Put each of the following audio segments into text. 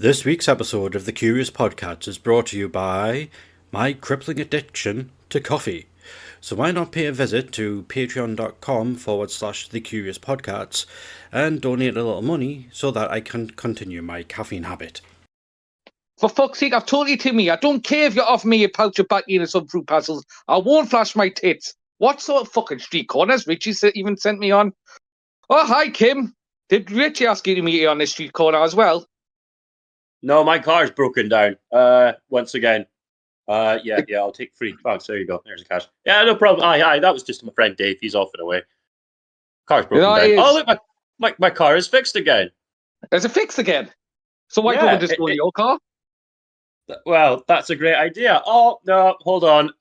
This week's episode of the Curious Podcats is brought to you by my crippling addiction to coffee. So why not pay a visit to patreon.com/the Curious Podcats and donate a little money so that I can continue my caffeine habit. For fuck's sake, I've told you to me. I don't care if you offer me a pouch of baccy and some fruit puzzles. I won't flash my tits. What sort of fucking street corners Richy even sent me on? Oh, hi, Kim. Did Richy ask you to meet you on this street corner as well? No, my car's broken down. Once again. Yeah, I'll take 3 bucks. There you go. There's the cash. Yeah, no problem. Aye, that was just my friend Dave. He's off and away. Car's broken down. Oh, look, my car is fixed again. Is it fixed again? So why don't we just go in your car? Well, that's a great idea. Oh, no, hold on.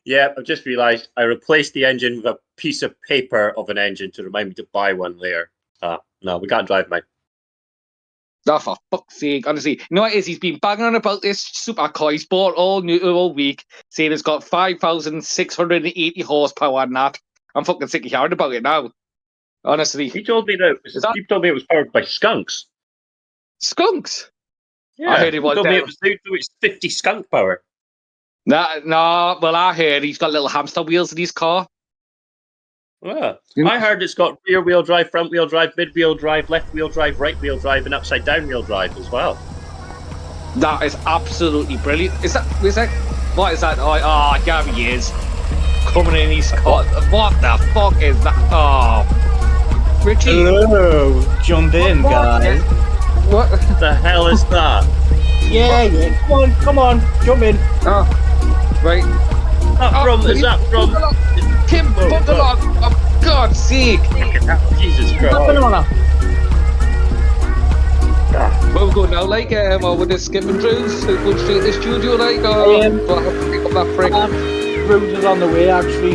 Yeah, I've just realised I replaced the engine with a piece of paper of an engine to remind me to buy one later. No, we can't drive, mate. Oh, for fuck's sake, honestly. You know what it is? He's been banging on about this supercar he's bought all week, saying it's got 5,680 horsepower and that. I'm fucking sick of hearing about it now. Honestly. He told me it was powered by skunks. Skunks? Yeah, I heard it was 50 skunk power. No, well, I heard he's got little hamster wheels in his car. Yeah. I heard it's got rear wheel drive, front wheel drive, mid wheel drive, left wheel drive, right wheel drive, and upside down wheel drive as well. That is absolutely brilliant. What is that? Oh, Gabby is coming in his car. What the fuck is that? Oh, Richy. Hello, jump in, guys. What the hell is that? Yeah. Come on, jump in. Oh, right. Is that from? Kim, buckle on! Oh, God's sake! Jesus Christ! Where we going now? Or we're just skipping through? Going straight to the studio, do I have to pick up that prick? Route is on the way, actually.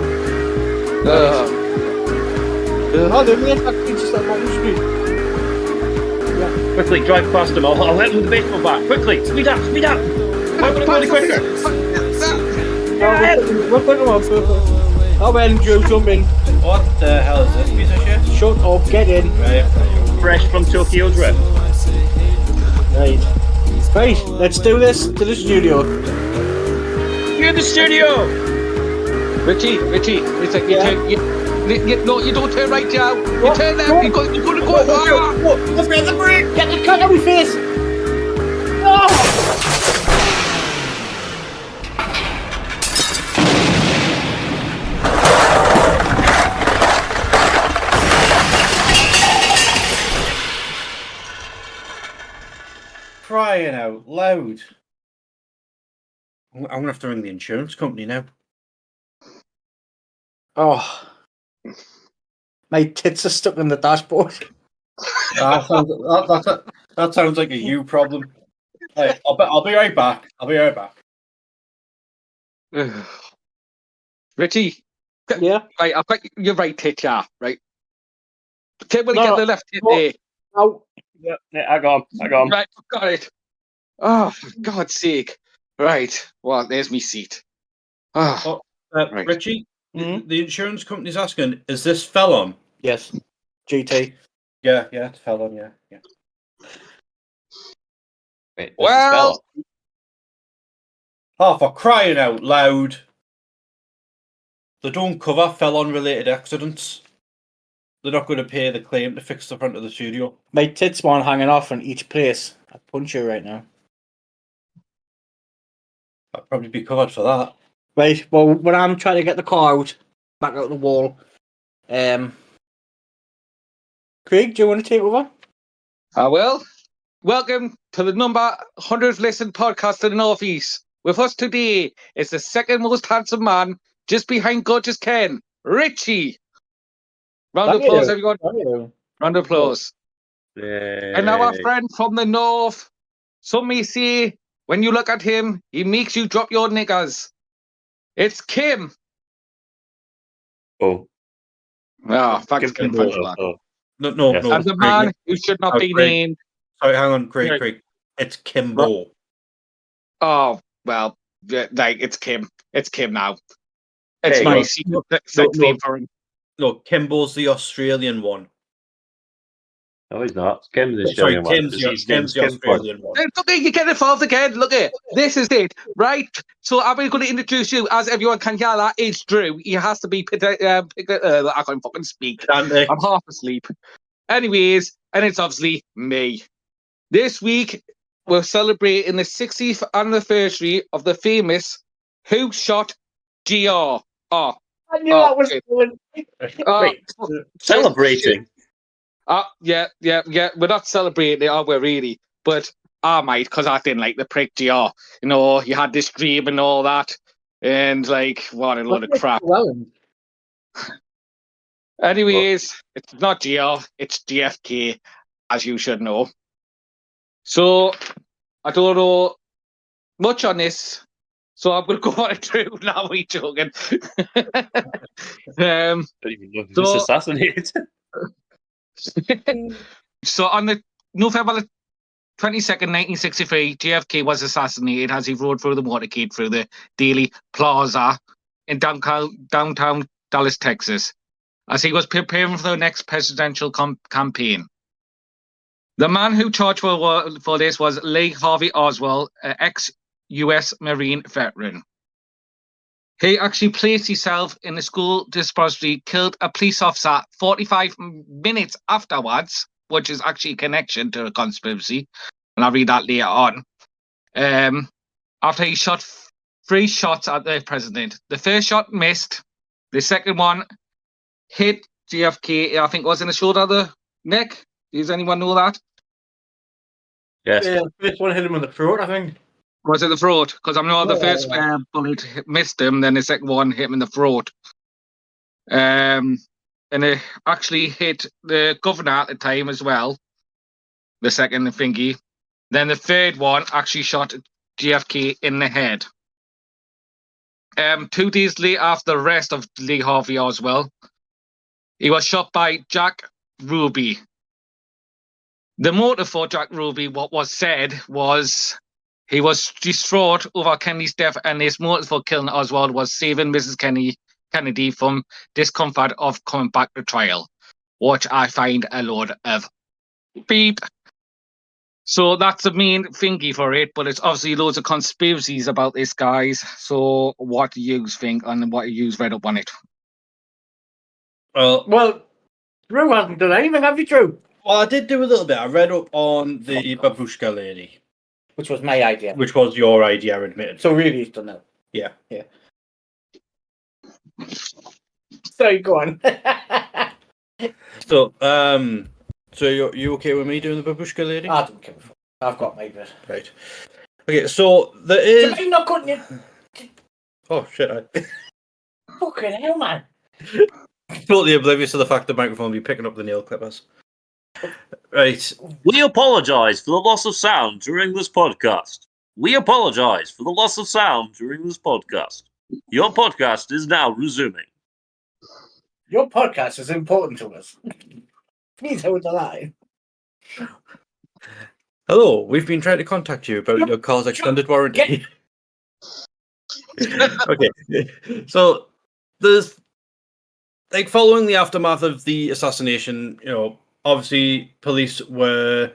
They're made actually just up on the street. Yeah. Quickly, drive past them. I'll hit them with the baseball bat. Quickly, speed up! I'm going to go any quicker. We're putting them on. Oh well, Joe, jump in. What the hell is this piece of shit? Shut up, get in. Right. Fresh from Tokyo Drift. Right, let's do this to the studio. You're in the studio! Richy, it's like no, you don't turn right, Joe. You turn left, you're going to go. Let's get the brake! Get the cut out of my face! No! Crying out loud. I'm going to have to ring the insurance company now. Oh. My tits are stuck in the dashboard. That sounds like a you problem. Right, I'll be right back. Richy. Yeah? Right, I've got your right tit, yeah, right? Okay, we'll get the left tit there. Oh. Yeah, I got him. Right, got it. Oh, for God's sake. Right, well, there's me seat. Right. Richy, the insurance company's asking, is this Felon? Yes. GT. Yeah, it's Felon, yeah. Wait, well... Oh, for crying out loud. They don't cover Felon-related accidents. They're not going to pay the claim to fix the front of the studio. My tits one hanging off in each place. I'd punch you right now. I'd probably be covered for that. Right, well, when I'm trying to get the car back out the wall, Craig, do you want to take over? I will. Welcome to the number 100th listened podcast in the Northeast. With us today is the second most handsome man, just behind gorgeous Ken, Richy. Round of applause, everyone. Round of applause. And now our friend from the north. Some may say, when you look at him, he makes you drop your niggers. It's Kim. Oh. Ah, thanks, Kim. No. No. And the man who should not be named. Sorry, hang on, Craig. It's Kimbo. Oh, well, it's Kim. It's Kim now. It's my secret name for him. No, Kimbo's the Australian one. No, he's not. Kim's the Sorry, Australian one. Kim's the Australian one. Look, you get involved again. Look at this is it, right? So I'm going to introduce you, as everyone can hear. That it's Drew. He has to be. I can't fucking speak. I'm half asleep. Anyways, and it's obviously me. This week we're celebrating the 60th anniversary of the famous Who Shot GR. I knew that was going. Wait, celebrating. Yeah. We're not celebrating it, are we, really? But I might, because I didn't like the prick GR. You know, you had this dream and all that. And, like, what a load of crap. Anyways, it's not GR, it's JFK, as you should know. So, I don't know much on this. So I'm going to go on it through now, we're joking. Don't even know who's assassinated. So on the November 22nd, 1963, JFK was assassinated as he rode through the motorcade through the Dealey Plaza in downtown Dallas, Texas, as he was preparing for the next presidential campaign. The man who charged for this was Lee Harvey Oswald, an ex-U.S. Marine veteran. He actually placed himself in the school dispository, killed a police officer 45 minutes afterwards, which is actually a connection to a conspiracy, and I'll read that later on. After he shot 3 shots at the president. The first shot missed. The second one hit JFK, I think it was in the shoulder of the neck. Does anyone know that? Yes. Yeah, the first one hit him on the throat, I think. Was it the throat? Because I know the first bullet missed him, then the second one hit him in the throat. And it actually hit the governor at the time as well, the second thingy. Then the third one actually shot JFK in the head. 2 days later, after the arrest of Lee Harvey Oswald, he was shot by Jack Ruby. The motive for Jack Ruby, what was said, was he was distraught over Kennedy's death, and his motive for killing Oswald was saving Mrs. Kennedy from discomfort of coming back to trial, which I find a load of beep. So that's the main thingy for it, but it's obviously loads of conspiracies about this, guys. So what do you think and what you read up on it? Well, Drew hasn't done anything, have you, Drew? Well, I did do a little bit. I read up on the babushka lady. Which was my idea. Which was your idea, admitted. So really he's done that. Yeah. Sorry, go on. So you okay with me doing the babushka lady? I don't give a fuck. I've got my bit. Right. Okay, so there is... So you're not cutting it. Oh, shit. Fucking hell, man. Totally oblivious to the fact the microphone will be picking up the nail clippers. Right. We apologise for the loss of sound during this podcast. Your podcast is now resuming. Your podcast is important to us. Please hold the line. Hello, we've been trying to contact you about your car's extended warranty. Okay. So there's following the aftermath of the assassination, obviously police were,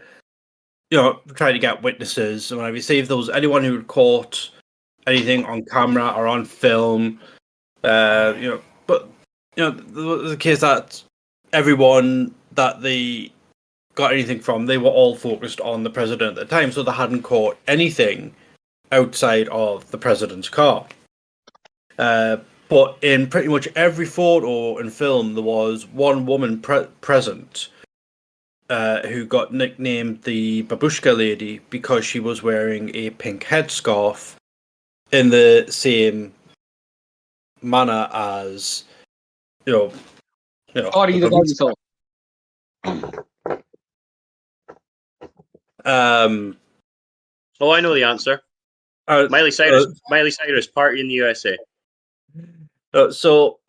trying to get witnesses. And when I received those, anyone who had caught anything on camera or on film, but the case that everyone that they got anything from, they were all focused on the president at the time, so they hadn't caught anything outside of the president's car. But in pretty much every photo and film, there was one woman present who got nicknamed the babushka lady because she was wearing a pink headscarf in the same manner as, Oh, I know the answer. Miley Cyrus, Party in the USA. So,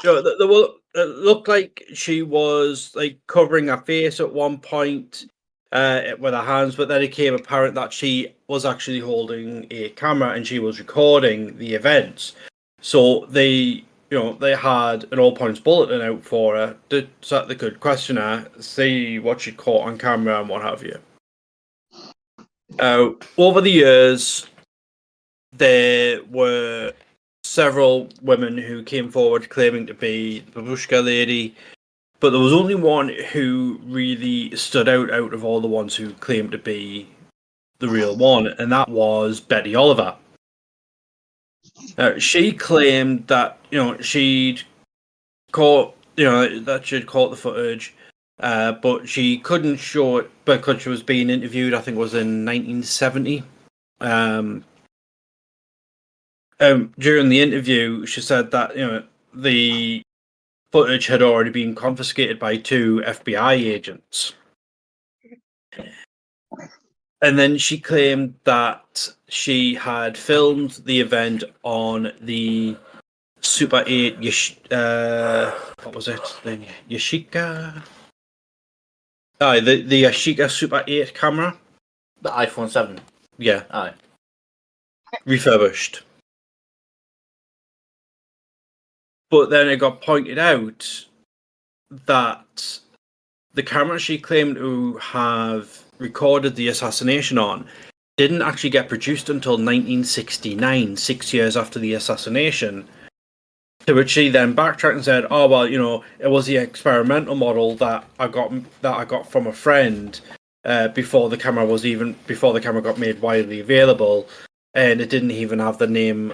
it looked like she was covering her face at one point with her hands, but then it became apparent that she was actually holding a camera and she was recording the events. So they they had an all-points bulletin out for her so that they could question her, see what she caught on camera and what have you. Over the years, there were several women who came forward claiming to be the Babushka lady, but there was only one who really stood out of all the ones who claimed to be the real one, and that was Betty Oliver. She claimed that she'd caught the footage, but she couldn't show it because she was being interviewed. I think it was in 1970. During the interview, she said that the footage had already been confiscated by 2 FBI agents. And then she claimed that she had filmed the event on the Super 8 what was it? The Yashica? The Yashica Super 8 camera. The iPhone 7. Yeah. Aye. Refurbished. But then it got pointed out that the camera she claimed to have recorded the assassination on didn't actually get produced until 1969, 6 years after the assassination. To which she then backtracked and said, "Oh well, it was the experimental model that I got from a friend before the camera got made widely available, and it didn't even have the name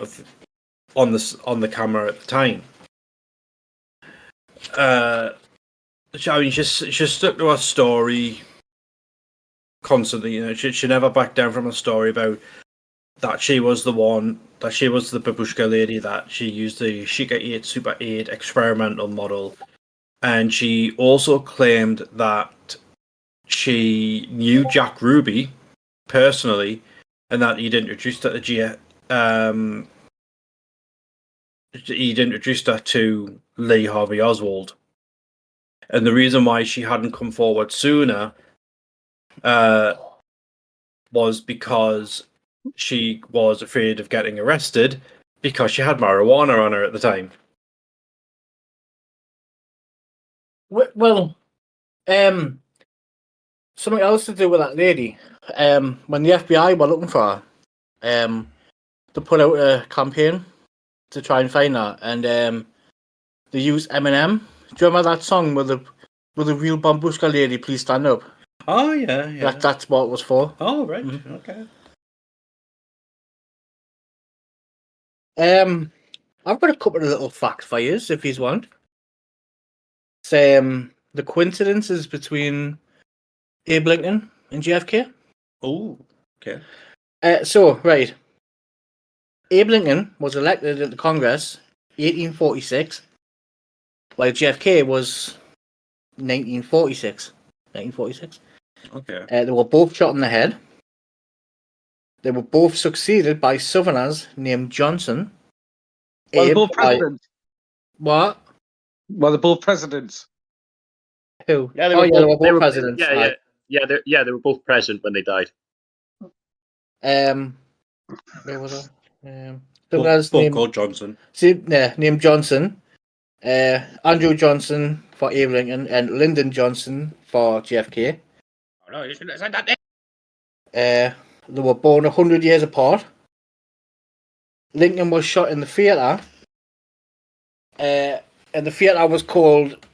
on the camera at the time." She stuck to her story constantly. She never backed down from a story about that she was the one, that she was the Babushka lady, that she used the Sheikah 8 Super 8 experimental model. And she also claimed that she knew Jack Ruby personally, and that he'd introduced her to Lee Harvey Oswald. And the reason why she hadn't come forward sooner was because she was afraid of getting arrested because she had marijuana on her at the time. Well, something else to do with that lady. When the FBI were looking for her, they put out a campaign to try and find her, and they used Eminem. Do you remember that song with the real Bambushka lady, please stand up? Oh yeah. That's what it was for. Oh right, okay. I've got a couple of little facts for you, if you want. It's, the coincidences between Abe Lincoln and JFK. Oh, okay. Right. Abe Lincoln was elected into Congress 1846, while JFK was 1946. 1946. Okay. They were both shot in the head. They were both succeeded by Southerners named Johnson. Well, they're both presidents. What? Well, they're both presidents. Who? Yeah, they were both presidents. They were both present when they died. Where was I? Both called Johnson. Named Johnson. Andrew Johnson for Abe Lincoln and Lyndon Johnson for JFK. Oh no, you shouldn't have said that. They were born 100 years apart. Lincoln was shot in the theatre. And the theatre was called...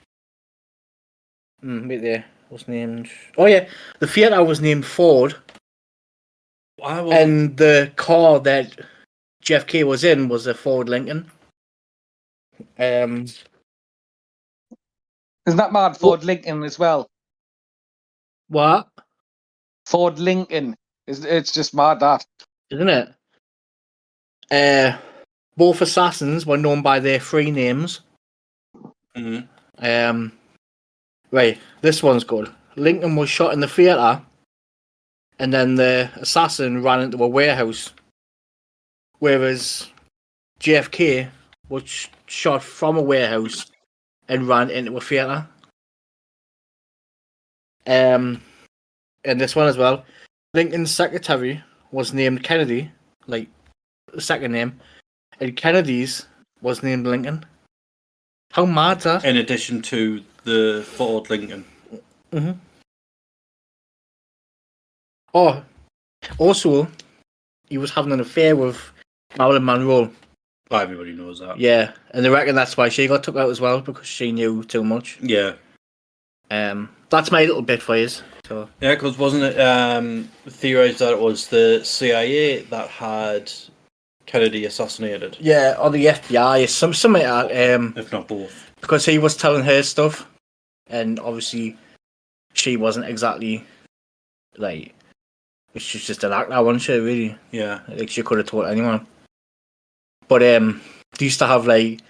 wait there. Was named... Oh yeah, the theatre was named Ford. And the car that JFK was in was a Ford Lincoln. Isn't that mad? Ford Lincoln as well. What? Ford Lincoln. It's just mad, that. Isn't it? Both assassins were known by their 3 names. Mm-hmm. Right, this one's good. Lincoln was shot in the theatre, and then the assassin ran into a warehouse. Whereas JFK was shot from a warehouse and ran into a theatre. And this one as well. Lincoln's secretary was named Kennedy, like the second name, and Kennedy's was named Lincoln. How mad's that? In addition to the Ford Lincoln. Mm-hmm. Oh, also, he was having an affair with Marilyn Monroe. Well, everybody knows that. Yeah, and they reckon that's why she got took out as well, because she knew too much. Yeah. That's my little bit for you. So. Yeah, because wasn't it theorised that it was the CIA that had Kennedy assassinated? Yeah, or the FBI, something like that. If not both. Because he was telling her stuff, and obviously she wasn't exactly, like, she's just an actor, wasn't she, really? Yeah. Like, she could have told anyone. But they used to have, like,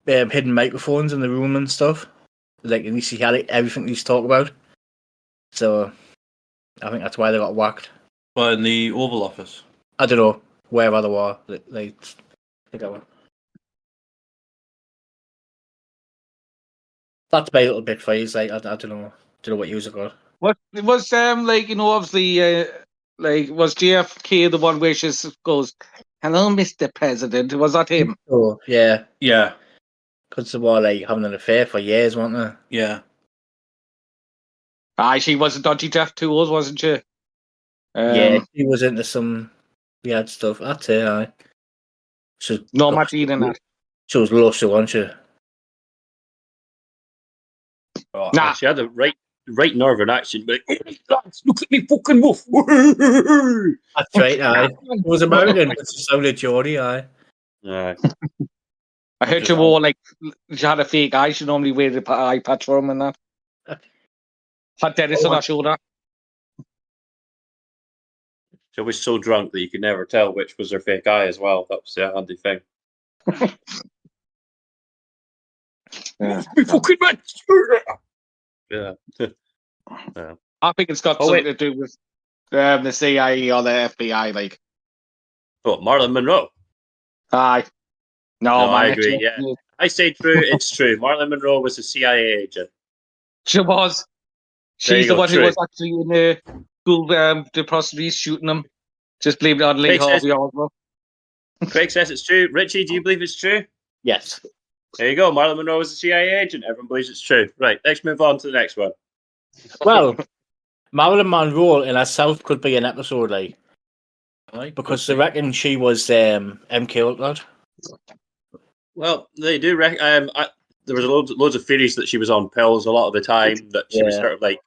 hidden microphones in the room and stuff. Like, and you see how everything they used to talk about. So, I think that's why they got whacked. Well, in the Oval Office. I don't know, wherever they were. I think I went. That's my little bit for you. Like, I don't know what you got. What it was like, obviously was JFK the one where she goes, "Hello, Mr. President"? Was that him? Oh, yeah. Yeah. Because they were, like, having an affair for years, weren't they? Yeah. Aye, she was a dodgy Jeff Tools, wasn't she? Yeah, she was into some weird stuff. That's it, aye. No, much eating that. She was lusty, wasn't she? Oh, Nah. she had a right northern accent, but lads, look at me fucking wolf. That's right, aye. It was American, but she sounded Geordie, aye. Aye. I heard she wore, like, she had a fake eye. She normally wear the eye patch for him and that. Had Dennis on her shoulder. She was so drunk that you could never tell which was her fake eye as well. That was the handy thing. Yeah. Me fucking man. Yeah. Yeah. I think it's got something to do with the CIA or the FBI, like. Oh, Marilyn Monroe. Aye. No, man, I agree. Yeah, I say true. It's true. Marilyn Monroe was a CIA agent. She was. She's the one who was actually in the school, the prostitutes shooting them. Just blamed it on Lee Harvey Oswald. Craig says it's true. Richie, do you believe it's true? Yes. There you go. Marilyn Monroe was a CIA agent. Everyone believes it's true. Right, let's move on to the next one. Well, Marilyn Monroe in herself could be an episode, like, because they reckon she was MK Ultra. Well, they do. There was loads of theories that she was on pills a lot of the time. That she was sort of like,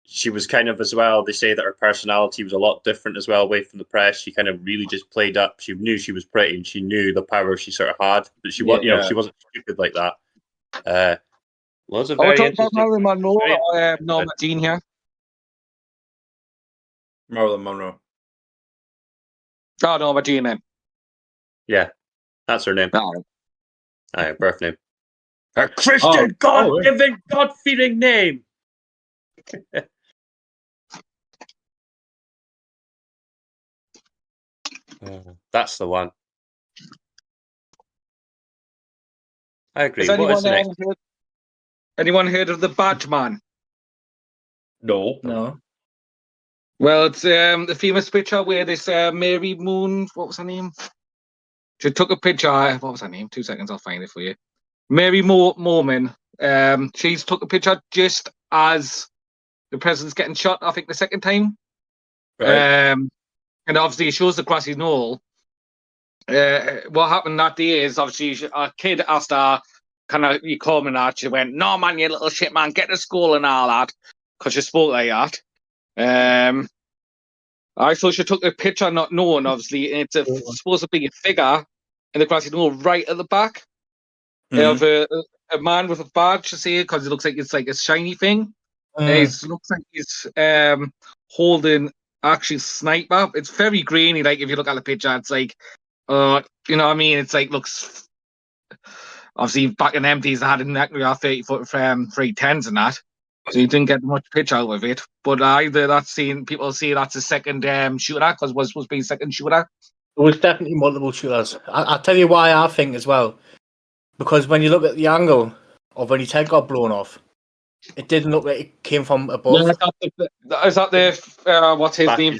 she was kind of as well. They say that her personality was a lot different as well, away from the press. She kind of really just played up. She knew she was pretty, and she knew the power she sort of had. But she was, she wasn't stupid like that. Loads of very interesting. Marilyn Monroe or Norma Jean here. Marilyn Monroe. Oh, Norma Jean then. Yeah, that's her name. Oh. Her birth name. Her Christian, God-given, God-fearing name. That's the one. I agree. Has anyone heard of the Badge Man? No. Well, it's the famous picture where this Mary Moon, what was her name? She took a picture. What was her name? 2 seconds, I'll find it for you. Mary Mormon. She's took a picture just as the president's getting shot, I think, the second time. Right. And obviously it shows the grassy knoll. What happened that day is obviously a kid asked her, "Can I you call me that?" She went, "No, man, you little shit, man, get to school and all that," because she spoke like that. I thought she took a picture not knowing, obviously, and it's supposed to be a figure in the grassy knoll right at the back of a man with a badge, to see it, because it looks like it's like a shiny thing. It looks like he's holding actually sniper. It's very grainy. Like if you look at the picture, it's like, you know what I mean? It's like looks. Obviously, back in the empties, they had an actually 30-foot 310s and that, so you didn't get much pitch out of it. But either that's seen people say that's a second shooter because it was supposed to be a second shooter. It was definitely multiple shooters. I'll tell you why I think as well, because when you look at the angle of when his head got blown off, it didn't look like it came from above. Is that the what's his name?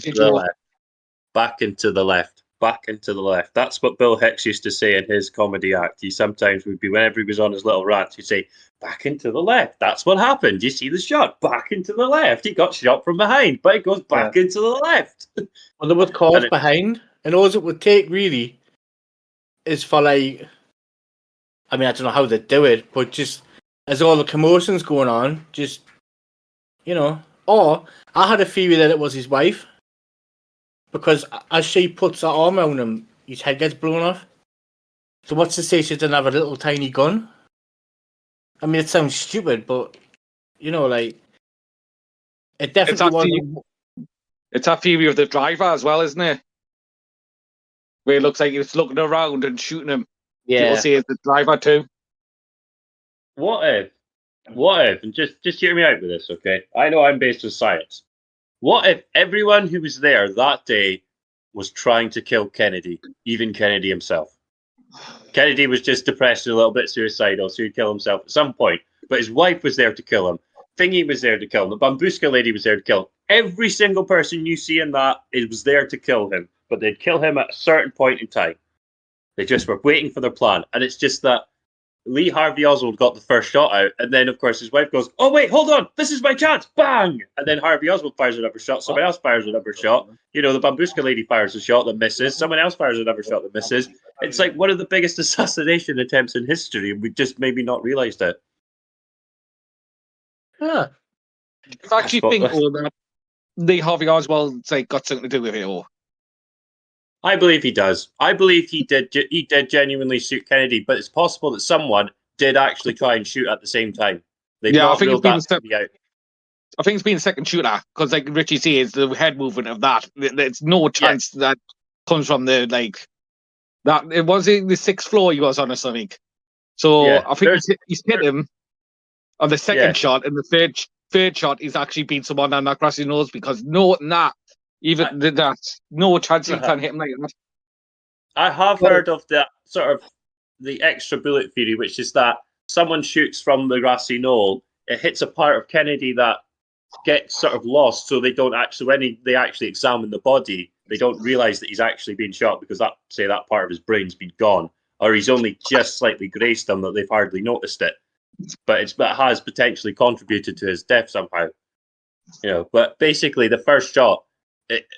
Back into the left. back and to the left. That's what Bill Hicks used to say in his comedy act. He sometimes would be, whenever he was on his little rants, he'd say, back and to the left. That's what happened. You see the shot? Back and to the left. He got shot from behind, but it goes back into the left. Well, there was cars behind, and all it would take, really, is for, like... I mean, I don't know how they do it, but just as all the commotion's going on, just, you know... Or, I had a theory that it was his wife, because as she puts her arm around him, his head gets blown off. So what's to say she didn't have a little tiny gun? I mean, it sounds stupid, but, you know, like, it definitely was... It's that theory of the driver as well, isn't it? Where it looks like he's looking around and shooting him. Yeah. People say it's the driver too. What if, and just hear me out with this, okay? I know I'm based on science. What if everyone who was there that day was trying to kill Kennedy, even Kennedy himself? Kennedy was just depressed and a little bit suicidal, so he'd kill himself at some point. But his wife was there to kill him. Thingy was there to kill him. The Bambuska lady was there to kill him. Every single person you see in that was there to kill him. But they'd kill him at a certain point in time. They just were waiting for their plan. And it's just that Lee Harvey Oswald got the first shot out. And then, of course, his wife goes, oh, wait, hold on. This is my chance. Bang! And then Harvey Oswald fires another shot. Someone else fires another shot. You know, the Bambuska lady fires a shot that misses. Someone else fires another shot that misses. It's like one of the biggest assassination attempts in history. And we just maybe not realised it. Yeah. I actually think that Lee Harvey Oswald got something to do with it all. I believe he does. I believe he did genuinely shoot Kennedy, but it's possible that someone did actually try and shoot at the same time. I think it's been a second shooter, because like Richy says, the head movement of that, there's no chance that comes from the, like, that it was in the 6th floor he was on or something. So I think he's hit him on the second shot, and the third shot is actually been someone on that grassy nose, because no chance he can hit him like that. I have heard of that sort of the extra bullet theory, which is that someone shoots from the grassy knoll, it hits a part of Kennedy that gets sort of lost, so they don't actually, when they actually examine the body, they don't realise that he's actually been shot because that part of his brain's been gone, or he's only just slightly grazed them that they've hardly noticed it. But it has potentially contributed to his death somehow. You know, but basically the first shot,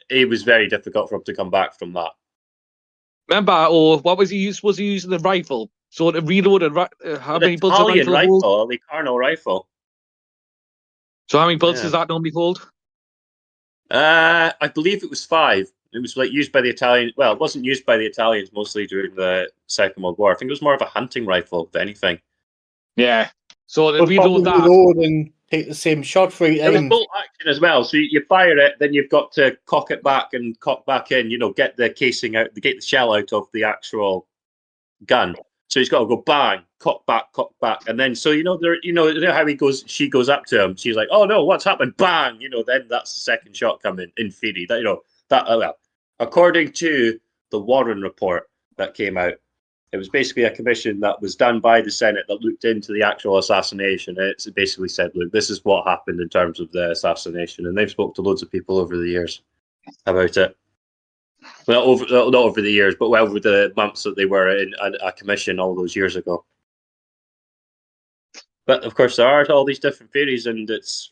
it was very difficult for him to come back from that. Remember, what was he using? Was he using the rifle? So to reload how many bullets a rifle? The Carno rifle. So how many bullets does that normally hold? I believe it was 5. It was like used by the Italians. Well, it wasn't used by the Italians mostly during the Second World War. I think it was more of a hunting rifle than anything. Yeah. So to reload that. And take the same shot 3 times. It was bolt action as well. So you fire it, then you've got to cock it back and cock back in. You know, get the casing out, get the shell out of the actual gun. So he's got to go bang, cock back, and then so you know how he goes. She goes up to him. She's like, "Oh no, what's happened?" Bang. You know, then that's the second shot coming in theory. That according to the Warren report that came out. It was basically a commission that was done by the Senate that looked into the actual assassination. It basically said, look, this is what happened in terms of the assassination. And they've spoke to loads of people over the years about it. Well, not over the years, but over the months that they were in a commission all those years ago. But, of course, there are all these different theories, and it's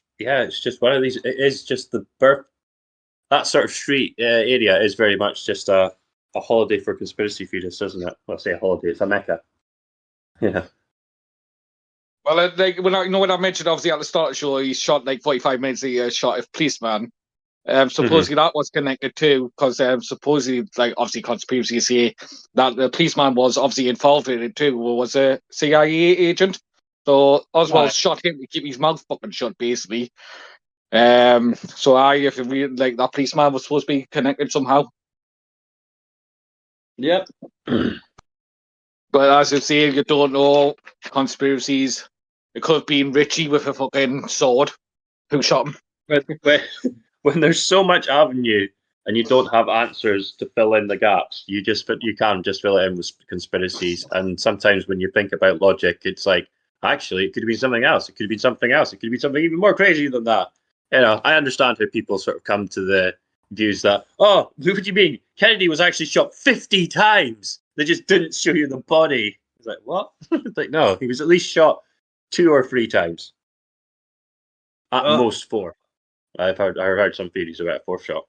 just one of these. It is just the birth. That sort of street area is very much just a holiday for conspiracy theorists, isn't it? Well, I say a holiday, it's a mecca. Yeah. Well, when I mentioned, obviously, at the start of the show, he shot 45 minutes a shot of policeman. Supposedly that was connected too, because supposedly, obviously, conspiracies say that the policeman was obviously involved in it too, was a CIA agent. So Oswald shot him to keep his mouth fucking shut, basically. If you read, that policeman was supposed to be connected somehow. Yep. But as you say, you don't know conspiracies. It could have been Richy with a fucking sword who shot him. When there's so much avenue and you don't have answers to fill in the gaps, you can just fill it in with conspiracies. And sometimes when you think about logic, it's like, actually, it could have been something else. It could have been something else. It could have been something even more crazy than that. You know, I understand how people sort of come to the views that, oh, what do you mean? Kennedy was actually shot 50 times. They just didn't show you the body. It's like, what? It's like, no, he was at least shot 2 or 3 times. At most 4. I've heard some theories about a 4th shot.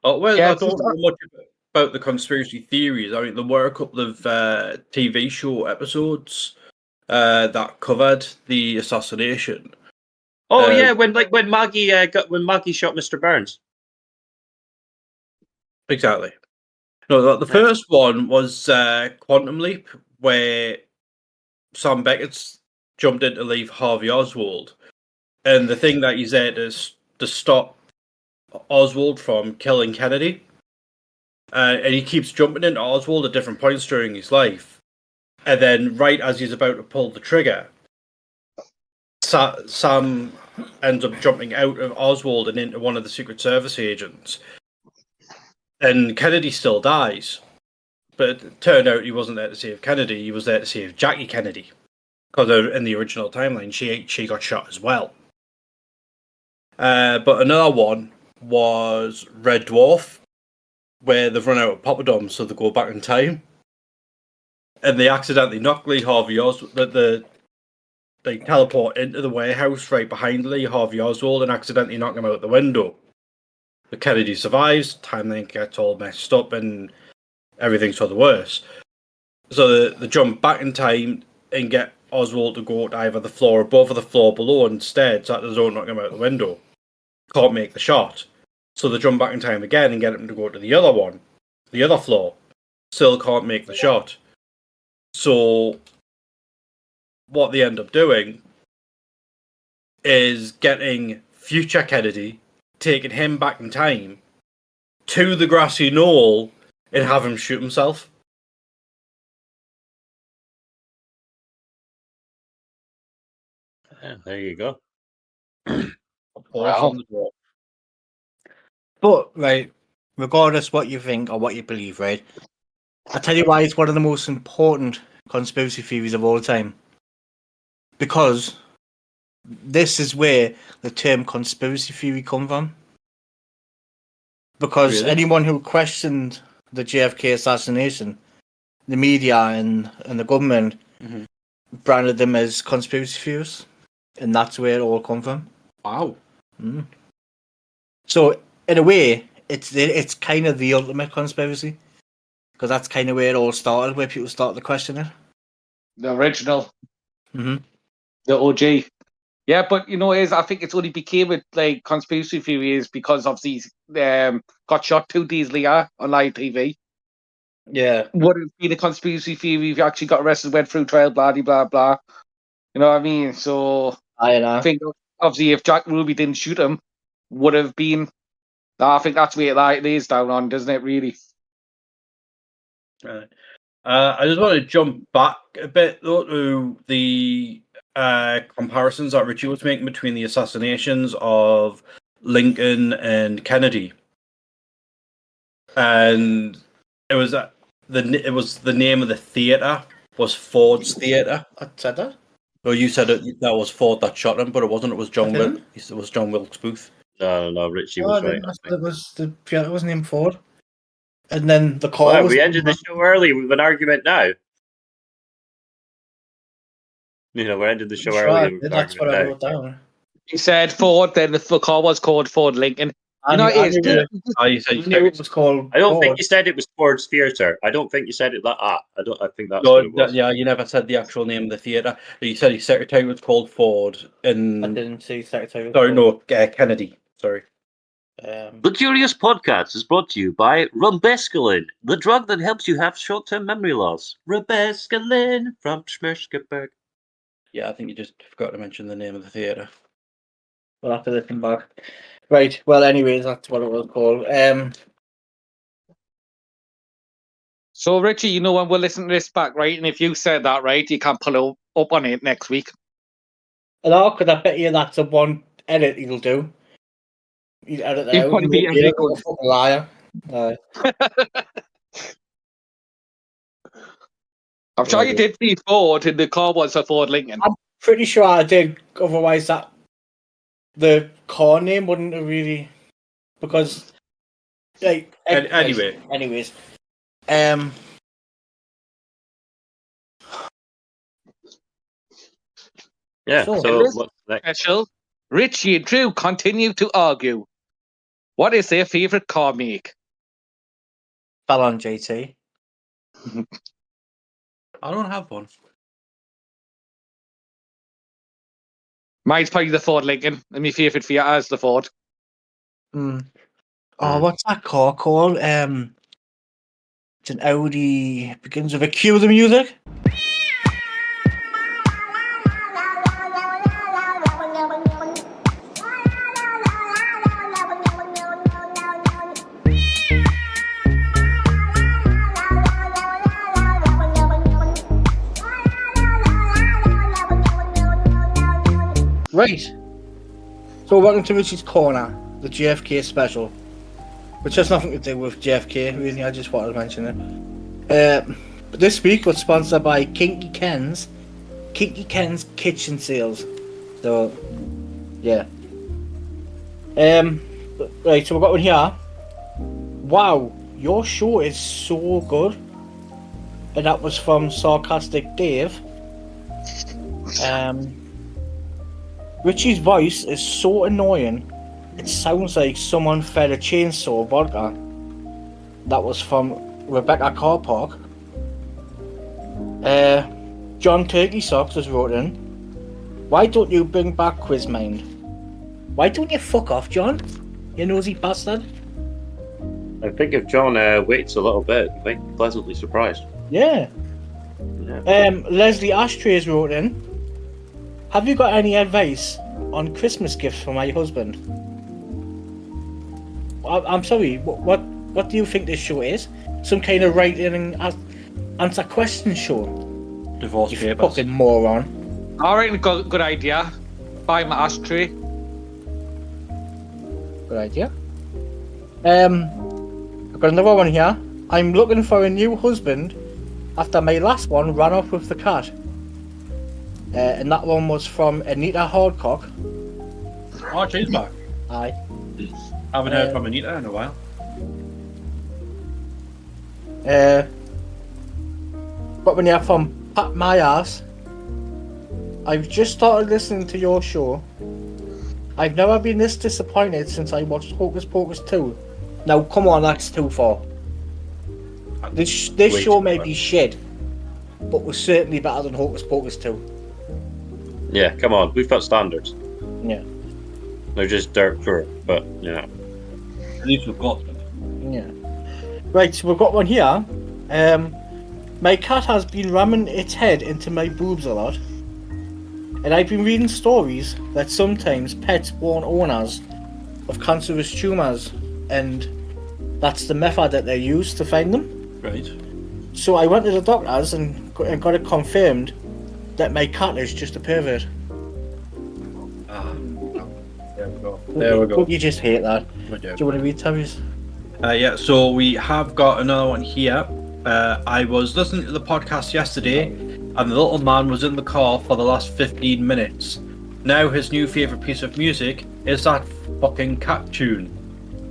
Oh, well, Yeah, I don't know much about the conspiracy theories. I mean, there were a couple of TV show episodes that covered the assassination. Oh yeah, when Maggie shot Mr. Burns. Exactly. No, the first one was Quantum Leap, where Sam Beckett's jumped in to leave Harvey Oswald, and the thing that he's there to stop Oswald from killing Kennedy, and he keeps jumping into Oswald at different points during his life, and then right as he's about to pull the trigger, Sam ends up jumping out of Oswald and into one of the Secret Service agents, and Kennedy still dies. But it turned out he wasn't there to save Kennedy, he was there to save Jackie Kennedy. Because in the original timeline, she got shot as well. But another one was Red Dwarf, where they've run out of poppadoms, so they go back in time. And they accidentally knock Lee Harvey Oswald, they teleport into the warehouse right behind Lee Harvey Oswald and accidentally knock him out the window. But Kennedy survives, timeline gets all messed up, and everything's for the worse. So they jump back in time and get Oswald to go to either the floor above or the floor below instead, so that they don't knock him out the window. Can't make the shot. So they jump back in time again and get him to go to the other one, the other floor. Still can't make the shot. So what they end up doing is getting future Kennedy, taking him back in time to the grassy knoll and have him shoot himself. Yeah, there you go. Wow. But, right, regardless what you think or what you believe, right, I'll tell you why it's one of the most important conspiracy theories of all time. Because this is where the term conspiracy theory comes from. Because anyone who questioned the JFK assassination, the media and the government branded them as conspiracy theorists. And that's where it all come from. Wow. Mm. So, in a way, it's kind of the ultimate conspiracy. Because that's kind of where it all started, where people started to question it. The original. Mm-hmm. The OG. Yeah, but I think it's only became a like conspiracy theories because of these got shot 2 days later on live TV. Yeah. Would it be the conspiracy theory if you actually got arrested, went through trial, blah blah blah? You know what I mean? So I think obviously if Jack Ruby didn't shoot him, would have been. I think that's where it lays down on, doesn't it? Really. I just want to jump back a bit though to the comparisons that Richy was making between the assassinations of Lincoln and Kennedy, and it was the name of the theater was Ford's Theater. I said that. Well, you said that was Ford that shot him, but it wasn't. It was John didn't. It was John Wilkes Booth. No, Richie was right. It was the theater was named Ford, and then the car. We ended the show early with an argument now. We're ending the show early. That's what I wrote down. He said Ford, then the car was called Ford Lincoln. You said it was called. I don't think you said it was Ford's Theatre. I don't think you said it like that. I think that's what it was. Yeah, you never said the actual name of the theatre. You said his secretary was called Ford, and I didn't say secretary. Sorry, no, Kennedy. Sorry. The Curious Podcats is brought to you by Rumbescaline, the drug that helps you have short-term memory loss. Rumbescaline from Schmerskeberg. Yeah, I think you just forgot to mention the name of the theatre. We'll have to listen back. Right. Well, anyways, that's what it was called. So, Richie, when we'll listen to this back, right? And if you said that, right, you can pull up on it next week. Hello, because I bet you that's the one edit he'll do. He'd edit that out. He'll be a fucking liar. I'm sure you did see Ford, and the car was a Ford Lincoln. I'm pretty sure I did. Otherwise, the car name wouldn't have really, because Right. Anyway. Anyways. Yeah. So- So what's next? Special. Richie and Drew continue to argue. What is their favourite car make? Felon, JT. I don't have one. Mine's probably the Ford Lincoln, and my favourite Fiat is the Ford. Oh, what's that car called? It's an Audi. Begins with a Q. The music. Right. So welcome to Richie's Corner, the JFK special, which has nothing to do with JFK. Really, I just wanted to mention it. But this week was sponsored by Kinky Ken's Kitchen Sales. So, yeah. Right. So we've got one here. Wow, your show is so good. And that was from Sarcastic Dave. Richie's voice is so annoying, it sounds like someone fed a chainsaw vodka. That was from Rebecca Carpark. John Turkey Socks has wrote in, why don't you bring back Quizmind? Why don't you fuck off, John? You nosy bastard. I think if John waits a little bit, he might be pleasantly surprised. Yeah. Leslie Ashtrays wrote in, have you got any advice on Christmas gifts for my husband? I'm sorry, what do you think this show is? Some kind of writing and answer question show? Divorce You papers. fucking moron. Alright, good idea. Buy my ashtray. Good idea. I've got another one here. I'm looking for a new husband after my last one ran off with the cat. And that one was from Anita Hardcock. Oh, she's back. Aye. Haven't heard from Anita in a while. Got one here from Pat My Ass. I've just started listening to your show. I've never been this disappointed since I watched Hocus Pocus 2. Now, come on, that's too far. This show may be shit, but was certainly better than Hocus Pocus 2. Yeah, come on, we've got standards. Yeah. They're just dirt poor, but yeah. At least we've got them. Yeah. Right, so we've got one here. My cat has been ramming its head into my boobs a lot. And I've been reading stories that sometimes pets warn owners of cancerous tumours, and that's the method that they use to find them. Right. So I went to the doctors and got it confirmed that my cat is just a pervert. There we go. There we go. You just hate that. We do. Do you want to read, Terry's? Yeah, so we have got another one here. I was listening to the podcast yesterday, and the little man was in the car for the last 15 minutes. Now his new favourite piece of music is that fucking cat tune.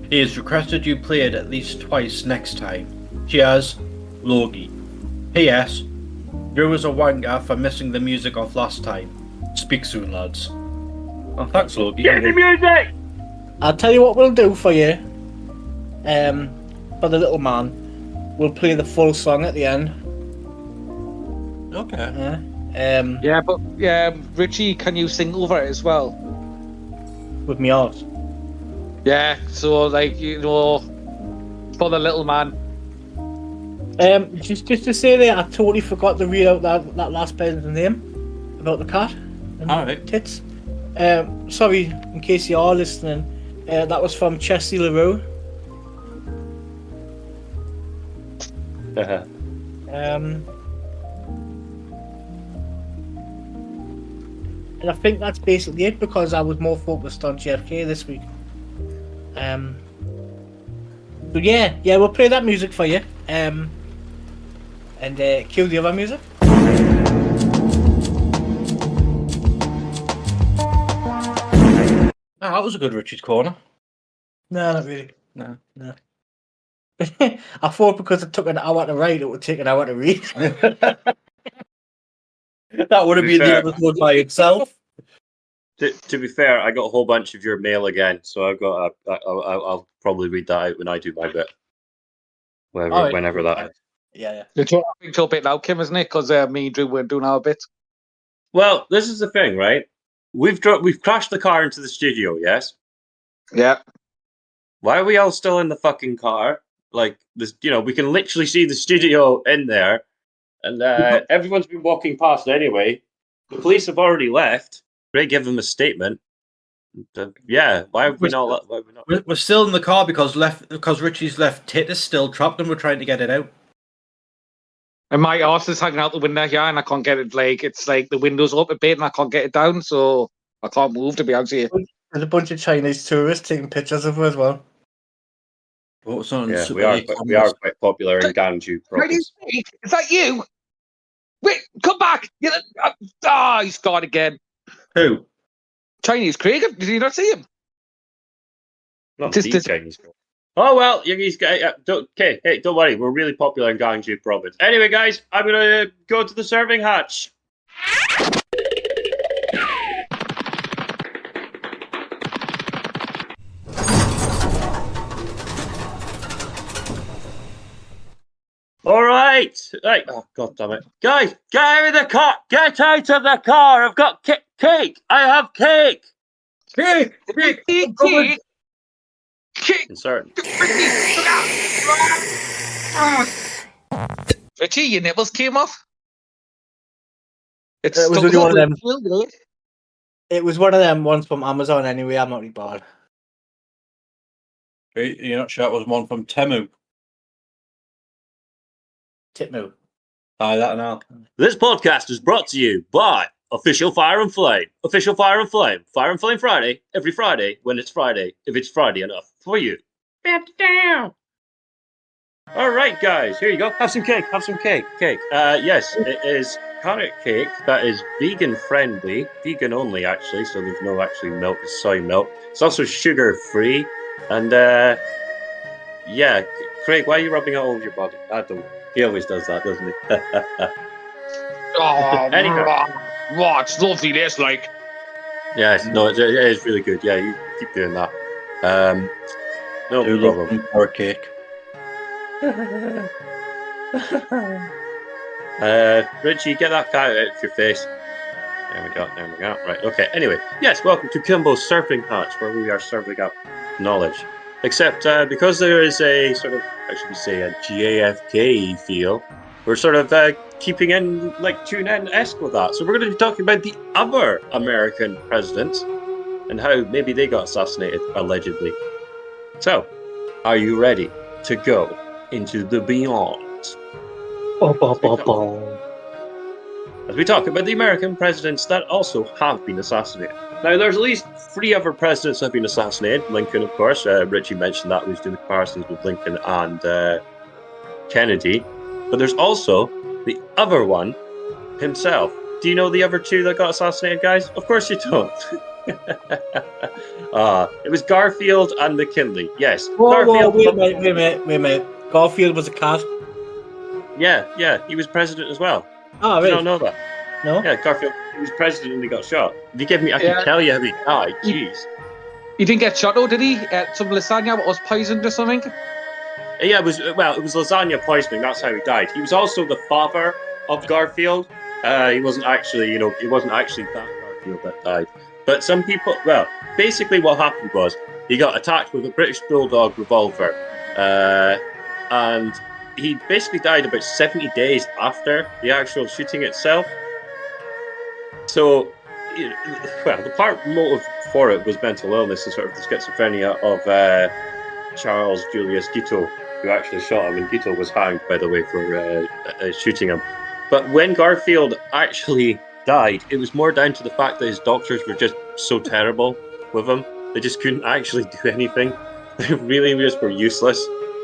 He has requested you play it at least twice next time. Cheers, Logie. P.S. Drew is a wanker for missing the music off last time. Speak soon, lads. Oh, thanks, Logie. Get the music! I'll tell you what we'll do for you. For the little man, we'll play the full song at the end. Okay. Yeah, but Richie, can you sing over it as well? With me arse. Yeah, so like, you know, for the little man. Just to say there, I totally forgot to read out that last person's name about the cat and Alright. tits. Sorry, in case you are listening, that was from Chessie LaRue. And I think that's basically it because I was more focused on JFK this week. So yeah, we'll play that music for you. And cue the other music. Oh, that was a good Richie's Corner. No, not really. No. I thought because it took an hour to write, it would take an hour to read. That would have been the episode by itself. To be fair, I got a whole bunch of your mail again, so I'll probably read that out when I do my bit. Whenever that is. Yeah. It's a big bit now, Kim, isn't it? Because me and Drew weren't doing our bit. Well, this is the thing, right? We've crashed the car into the studio, yes? Yeah. Why are we all still in the fucking car? Like, this, we can literally see the studio in there, and everyone's been walking past anyway. The police have already left. Ray gave them a statement. Why have we not? We're still in the car because Richie's left tit is still trapped, and we're trying to get it out. And my arse is hanging out the window here, and I can't get it. It's like the window's up a bit, and I can't get it down, so I can't move. To be honest with you, there's a bunch of Chinese tourists taking pictures of her as well. What's on? Yeah, we are quite popular in Ganju. Is that you? Wait, come back! He's gone again. Who? Chinese Craig. Did you not see him? Not the Chinese. Oh well, don't worry. We're really popular in Ganju province. Anyway, guys, I'm gonna go to the serving hatch. All right. Oh, God damn it. Guys, get out of the car. Get out of the car. I've got cake. I have cake. Cake. Concerned. Richy, your nipples came off? It was only one of them. It was one of them ones from Amazon anyway. I'm not really bothered. You're not sure it was one from Temu? Titmu. Aye, that now. This podcast is brought to you by Official Fire and Flame. Official Fire and Flame. Fire and Flame Friday. Every Friday when it's Friday. If it's Friday enough for you. Down. All right, guys. Here you go. Have some cake. Yes, it is carrot cake that is vegan friendly. Vegan only, actually. So there's no actually milk. It's soy milk. It's also sugar free. And Craig, why are you rubbing it all over your body? I don't. He always does that, doesn't he? It's lovely, this, like. Yes, no, it is really good. Yeah, you keep doing that. No problem. Carrot cake. Richie, get that cat out of your face. There we go. Right, okay. Anyway, yes, welcome to Kimbo's Surfing Hatch, where we are serving up knowledge. Except because there is a sort of, how should we say, a JFK feel, we're sort of keeping in, like, tune-in-esque with that. So we're going to be talking about the other American presidents and how maybe they got assassinated, allegedly. So, are you ready to go into the beyond? As we talk about the American presidents that also have been assassinated. Now, there's at least 3 other presidents that have been assassinated. Lincoln, of course. Richie mentioned that. We was doing comparisons with Lincoln and Kennedy. But there's also the other one himself. Do you know the other 2 that got assassinated, guys? Of course you don't. It was Garfield and McKinley. Yes. Garfield. Wait a minute. Garfield was a cat. Yeah. He was president as well. Oh, really? You don't know that? No. Yeah, Garfield. He was president and he got shot. If you give me, I can tell you how he died. Jeez. He didn't get shot, though, did he? Some lasagna was poisoned or something? Yeah, it was lasagna poisoning. That's how he died. He was also the father of Garfield. He wasn't actually that Garfield that died. But some people, basically what happened was he got attacked with a British Bulldog revolver, and he basically died about 70 days after the actual shooting itself. So, the part motive for it was mental illness and sort of the schizophrenia of Charles Julius Guiteau, who actually shot him, and Guiteau was hanged, by the way, for shooting him. But when Garfield actually died, it was more down to the fact that his doctors were just so terrible with him. They just couldn't actually do anything. They really just were useless.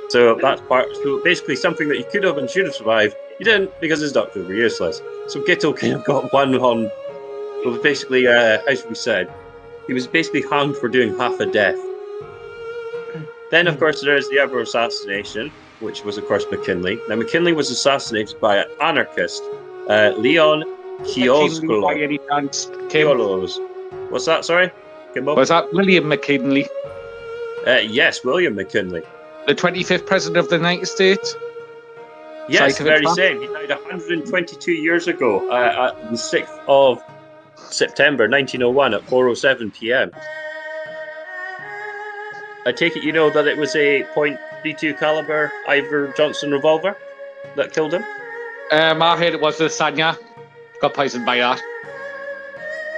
So that's part. So basically, something that he could have and should have survived, he didn't because his doctors were useless. So Guiteau kind of got one on. Well, basically, as we said, he was basically hanged for doing half a death. Then, of course, there is the other assassination, which was, of course, McKinley. Now, McKinley was assassinated by an anarchist, Leon McKinley by any chance, Kim? Kiolos. What's that, sorry? Kimbo? Was that William McKinley, Yes, William McKinley. the 25th President of the United States? Yes, Site of very attack? same. He died 122 years ago, at the 6th of September 1901 at 4:07 p.m. I take it you know that it was a .32 caliber Ivor Johnson revolver that killed him? I heard it was the Sanya. Got poisoned by that.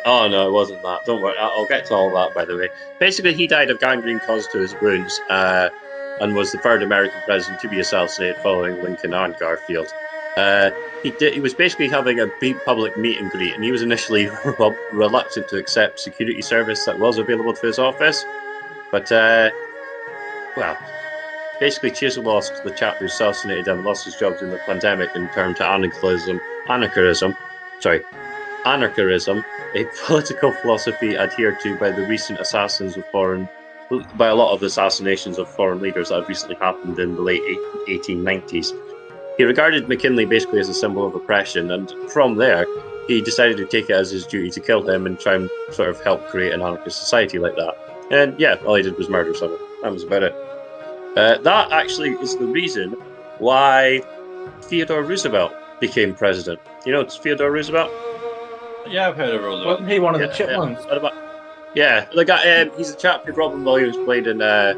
Oh, no, it wasn't that. Don't worry. I'll get to all that, by the way. Basically, he died of gangrene caused to his wounds and was the third American president to be assassinated following Lincoln and Garfield. He was basically having a big public meet and greet, and he was initially reluctant to accept security service that was available to his office. But, well, basically Chisel lost the chap who assassinated him, lost his jobs in the pandemic and turned to anarchism, a political philosophy adhered to by the recent by a lot of the assassinations of foreign leaders that have recently happened in the late 1890s. He regarded McKinley basically as a symbol of oppression, and from there, he decided to take it as his duty to kill him and try and sort of help create an anarchist society like that. And yeah, all he did was murder someone. That was about it. That actually is the reason why Theodore Roosevelt became president. You know, it's Theodore Roosevelt? Yeah, I've heard of Roosevelt. Wasn't he one of the chipmunks? Yeah, the guy. He's a chap who Robin Williams played in that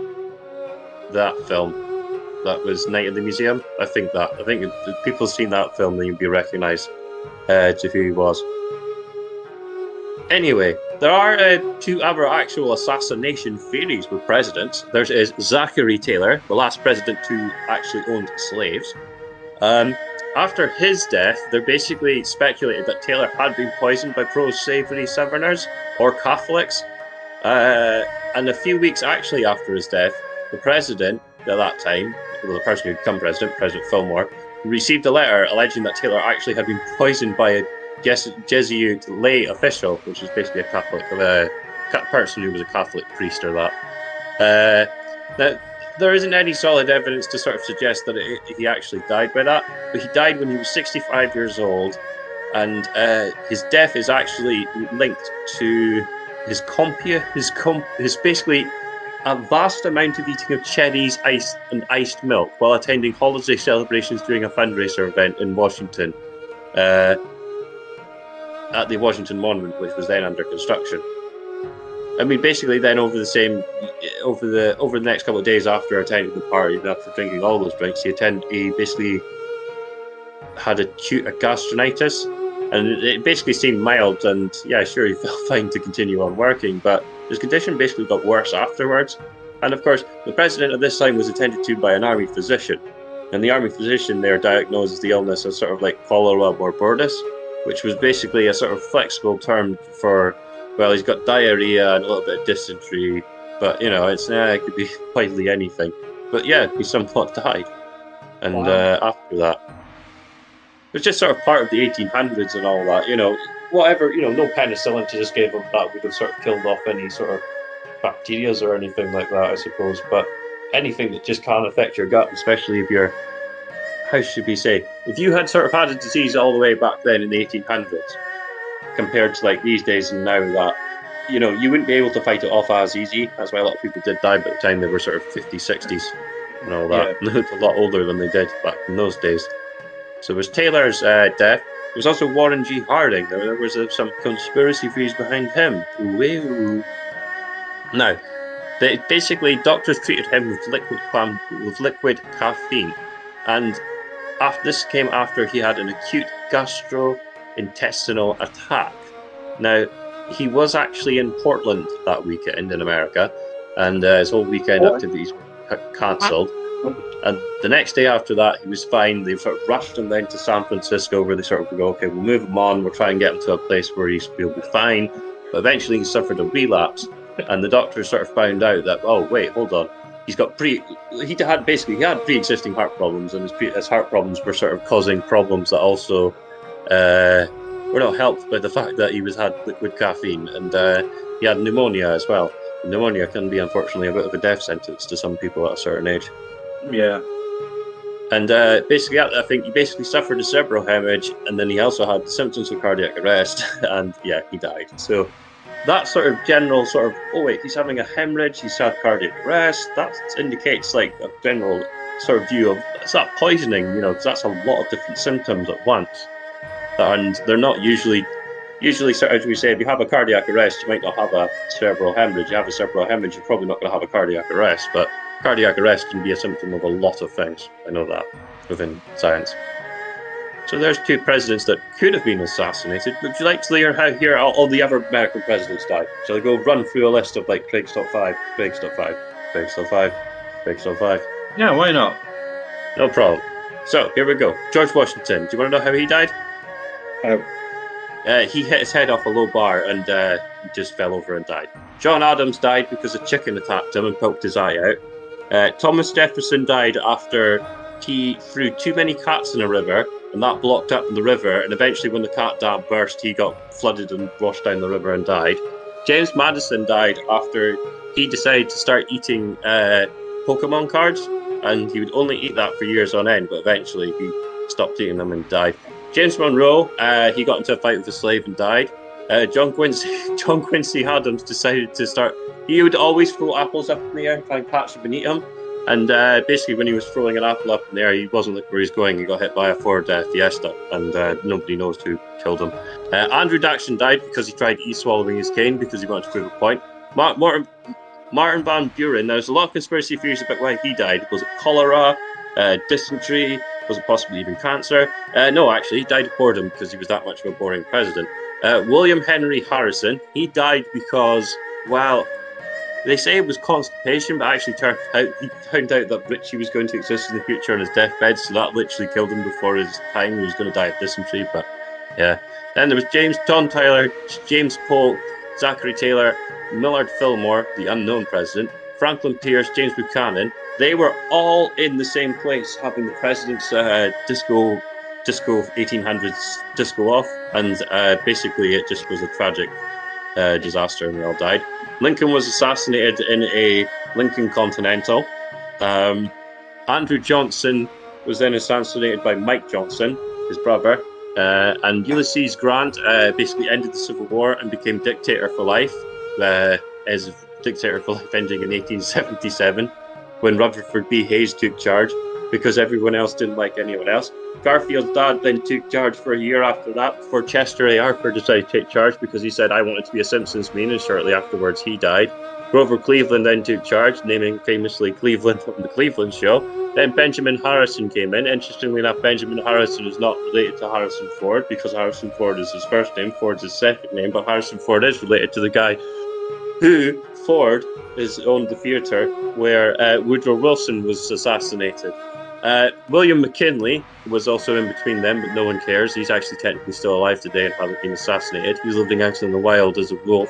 film. That was Night in the Museum. I think if people have seen that film, then you'd be recognised to who he was. Anyway, there are two other actual assassination theories with presidents. There is Zachary Taylor, the last president who actually owned slaves. After his death, they basically speculated that Taylor had been poisoned by pro-slavery Southerners or Catholics. And a few weeks actually after his death, the president at that time, the person who had become president, President Fillmore, received a letter alleging that Taylor actually had been poisoned by a Jesuit lay official, which is basically a Catholic, person who was a Catholic priest or that. Now, there isn't any solid evidence to sort of suggest that he actually died by that, but he died when he was 65 years old, and his death is actually linked to his basically a vast amount of eating of cherries, ice, and iced milk while attending holiday celebrations during a fundraiser event in Washington, at the Washington Monument, which was then under construction. I mean, basically, then over the next couple of days after attending the party, after drinking all those drinks, he basically had acute gastritis, and it basically seemed mild. And yeah, sure, he felt fine to continue on working, but his condition basically got worse afterwards. And of course, the president at this time was attended to by an army physician, and the army physician there diagnosed the illness as sort of like cholera morbidus, which was basically a sort of flexible term for, well, he's got diarrhea and a little bit of dysentery, but you know, it could be widely anything. But yeah, he somewhat died, and after that, it was just sort of part of the 1800s and all that. You know, whatever. You know, no penicillin to just give him that would have sort of killed off any sort of bacterias or anything like that, I suppose. But anything that just can affect your gut, especially if you're, how should we say, if you had sort of had a disease all the way back then in the 1800s, compared to like these days and now, that, you know, you wouldn't be able to fight it off as easy. That's why a lot of people did die by the time they were sort of 50s, 60s and all that. Yeah. It's a lot older than they did back in those days. So it was Taylor's death. There was also Warren G. Harding. There was some conspiracy theories behind him. Woo. Now, doctors treated him with liquid caffeine, and this came after he had an acute gastrointestinal attack. Now, he was actually in Portland that weekend in America, and his whole weekend activities were cancelled. And the next day after that, he was fine. They sort of rushed him then to San Francisco, where they sort of go, okay, we'll move him on. We'll try and get him to a place where he'll be fine. But eventually, he suffered a relapse, and the doctors sort of found out that, oh wait, hold on, he had pre-existing heart problems, and his heart problems were sort of causing problems that also were not helped by the fact that he had liquid caffeine, and he had pneumonia as well. Pneumonia can be, unfortunately, a bit of a death sentence to some people at a certain age. Yeah. And basically, I think he basically suffered a cerebral hemorrhage, and then he also had the symptoms of cardiac arrest, and yeah, he died. So that sort of general sort of, oh wait, he's having a hemorrhage, he's had cardiac arrest, that indicates like a general sort of view of, is that poisoning, you know, because that's a lot of different symptoms at once. And they're not usually, sort of, as we say, if you have a cardiac arrest, you might not have a cerebral hemorrhage. You have a cerebral hemorrhage, you're probably not going to have a cardiac arrest, but cardiac arrest can be a symptom of a lot of things. I know that within science. So there's 2 presidents that could have been assassinated. Would you like to hear how all the other American presidents died? Shall I go run through a list of like Craig's top 5, Craig's top 5, Craig's top 5, Craig's top 5? Yeah, why not? No problem. So here we go. George Washington. Do you want to know how he died? He hit his head off a low bar and just fell over and died. John Adams died because a chicken attacked him and poked his eye out. Thomas Jefferson died after he threw too many cats in a river, and that blocked up the river, and eventually when the cat dam burst, he got flooded and washed down the river and died. James Madison died after he decided to start eating Pokemon cards, and he would only eat that for years on end, but eventually he stopped eating them and died. James Monroe, he got into a fight with a slave and died. John Quincy Adams decided to start. He would always throw apples up in the air and try and catch them and eat them. And basically, when he was throwing an apple up in the air, he wasn't looking where he was going. He got hit by a Ford Fiesta, and nobody knows who killed him. Andrew Jackson died because he tried e-swallowing his cane because he wanted to prove a point. Martin Van Buren, there's a lot of conspiracy theories about why he died. Was it cholera, dysentery? Was it possibly even cancer? No, actually, he died of boredom because he was that much of a boring president. William Henry Harrison, he died because, well, they say it was constipation, but actually he found out that Richy was going to exist in the future on his deathbed, so that literally killed him before his time. He was going to die of dysentery, but yeah. Then there was John Tyler, James Polk, Zachary Taylor, Millard Fillmore, the unknown president, Franklin Pierce, James Buchanan. They were all in the same place having the president's disco 1800s disco off, and basically it just was a tragic disaster, and they all died. Lincoln was assassinated in a Lincoln Continental. Andrew Johnson was then assassinated by Mike Johnson, his brother, and Ulysses Grant basically ended the Civil War and became dictator for life, as dictator for life ending in 1877, when Rutherford B. Hayes took charge, because everyone else didn't like anyone else. Garfield's dad then took charge for a year after that, before Chester A. Arthur decided to take charge because he said, I wanted to be a Simpsons man, and shortly afterwards he died. Grover Cleveland then took charge, naming famously Cleveland from The Cleveland Show. Then Benjamin Harrison came in. Interestingly enough, Benjamin Harrison is not related to Harrison Ford, because Harrison Ford is his first name, Ford's his second name, but Harrison Ford is related to the guy who Ford owned the theatre where Woodrow Wilson was assassinated. William McKinley was also in between them, but no one cares. He's actually technically still alive today and hasn't been assassinated. He's living out in the wild as a wolf.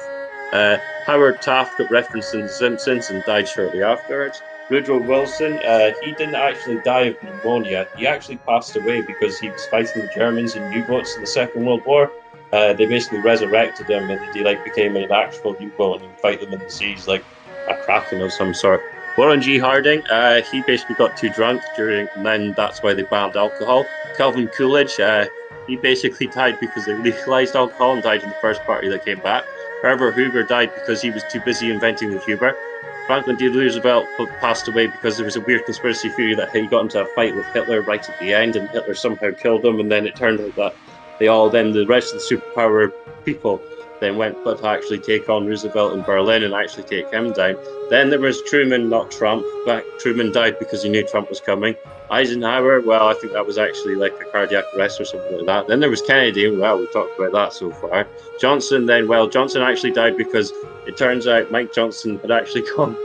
Howard Taft got referenced in The Simpsons and died shortly afterwards. Woodrow Wilson, he didn't actually die of pneumonia. He actually passed away because he was fighting the Germans in U-boats in the Second World War. They basically resurrected him, and he became an actual U-boat and fight them in the seas like a kraken of some sort. Warren G. Harding, he basically got too drunk and then that's why they banned alcohol. Calvin Coolidge, he basically died because they legalized alcohol and died in the first party that came back. Herbert Hoover died because he was too busy inventing the Huber. Franklin D. Roosevelt passed away because there was a weird conspiracy theory that he got into a fight with Hitler right at the end, and Hitler somehow killed him, and then it turned out that the rest of the superpower people then went to actually take on Roosevelt in Berlin and actually take him down. Then there was Truman, not Trump. Truman died because he knew Trump was coming. Eisenhower, well, I think that was actually like a cardiac arrest or something like that. Then there was Kennedy, well, we talked about that so far. Johnson actually died because it turns out Mike Johnson had actually gone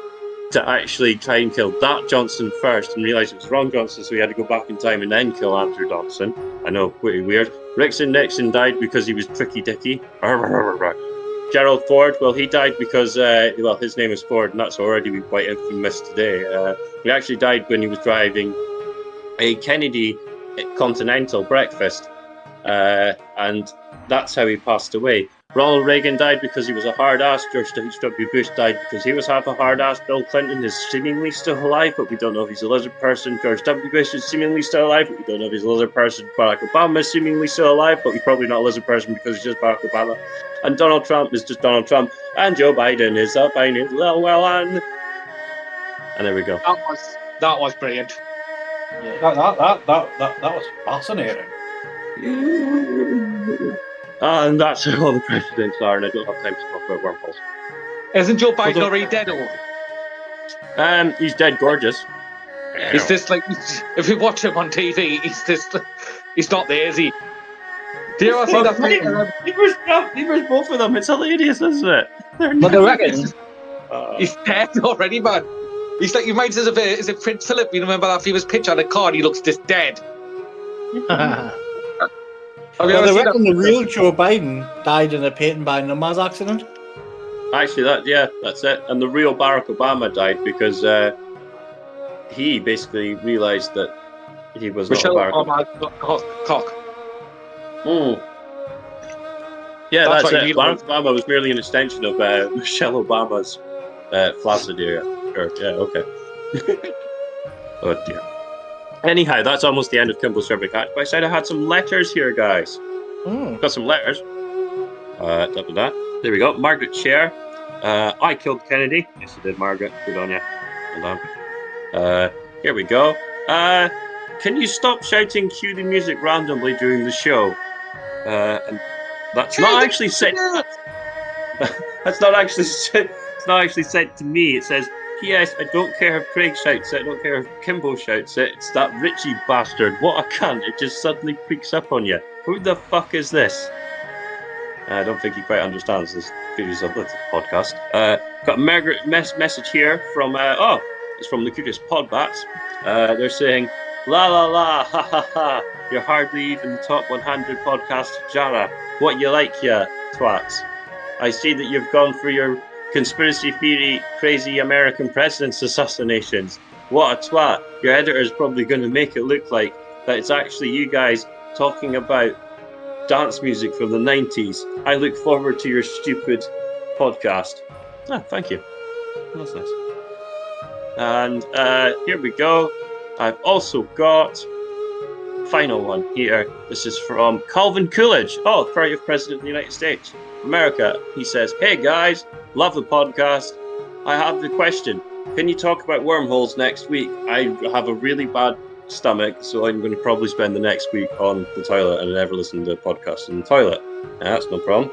to actually try and kill that Johnson first and realised it was wrong Johnson, so he had to go back in time and then kill Andrew Johnson. I know, pretty weird. Nixon died because he was Tricky Dicky. Gerald Ford, well, he died because, his name is Ford, and that's already quite infamous today. He actually died when he was driving a Kennedy Continental breakfast, and that's how he passed away. Ronald Reagan died because he was a hard ass. George H.W. Bush died because he was half a hard ass. Bill Clinton is seemingly still alive, but we don't know if he's a lizard person. George W. Bush is seemingly still alive, but we don't know if he's a lizard person. Barack Obama is seemingly still alive, but he's probably not a lizard person because he's just Barack Obama. And Donald Trump is just Donald Trump. And Joe Biden is up by his well and there we go. That was brilliant. That was fascinating. And that's how all the presidents are, and I don't have time to talk about wormholes. Isn't Joe Biden already dead? Or? He's dead gorgeous. He's just like, if you watch him on TV, he's not there, is he? Do you ever see that thing? Leavers both of them. It's hilarious, isn't it? But I reckon he's dead already, man. He's like, you might as well, is it Prince Philip? You remember that famous picture on the card? He looks just dead. Well, they reckon the real Joe Biden died in a patent by numbers accident. Actually, that's it. And the real Barack Obama died because he basically realised that he was Michelle not Barack Obama cock. Yeah, that's it. Really Barack Obama was merely an extension of Michelle Obama's flaccid area. Sure, yeah, okay. Oh dear. Anyhow, that's almost the end of Kimball's Survey Catch. But I said I had some letters here, guys. Got some letters. There we go. Margaret Cher. I killed Kennedy. Yes, you did, Margaret. Good on you. Well done. Here we go. Can you stop shouting cue the music randomly during the show? And that's not actually said. That's not actually said. It's not actually said to me. It says, P.S. I don't care if Craig shouts it. I don't care if Kimball shouts it. It's that Richy bastard. What a cunt. It just suddenly creeps up on you. Who the fuck is this? I don't think he quite understands this videos of this podcast. Got a Margaret message here from, it's from the Curious Podcats. They're saying, la la la, ha ha ha. You're hardly even the top 100 podcast genre. What you like, ya twats? I see that you've gone for your conspiracy theory, crazy American president's assassinations. What a twat. Your editor is probably going to make it look like that it's actually you guys talking about dance music from the 90s. I look forward to your stupid podcast. Thank you. That's nice. And here we go. I've also got final one here. This is from Calvin Coolidge. 30th President of the United States of America. He says, hey guys, love the podcast. I have the question. Can you talk about wormholes next week? I have a really bad stomach, so I'm going to probably spend the next week on the toilet and never listen to podcasts in the toilet. That's no problem.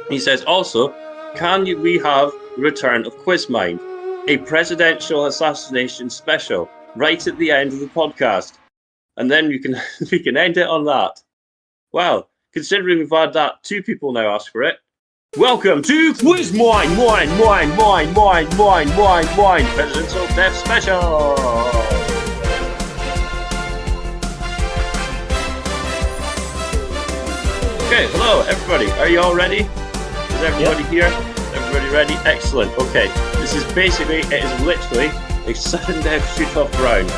He says, also, we have the return of Quizmind, a presidential assassination special, right at the end of the podcast. And then we can end it on that. Well, considering we've had that, 2 people now ask for it. Welcome to Quizmind, Presidential Death Special. Okay, hello everybody. Are you all ready? Is everybody here? Everybody ready? Excellent. Okay, this is basically, it is literally a sudden death shoot-off round.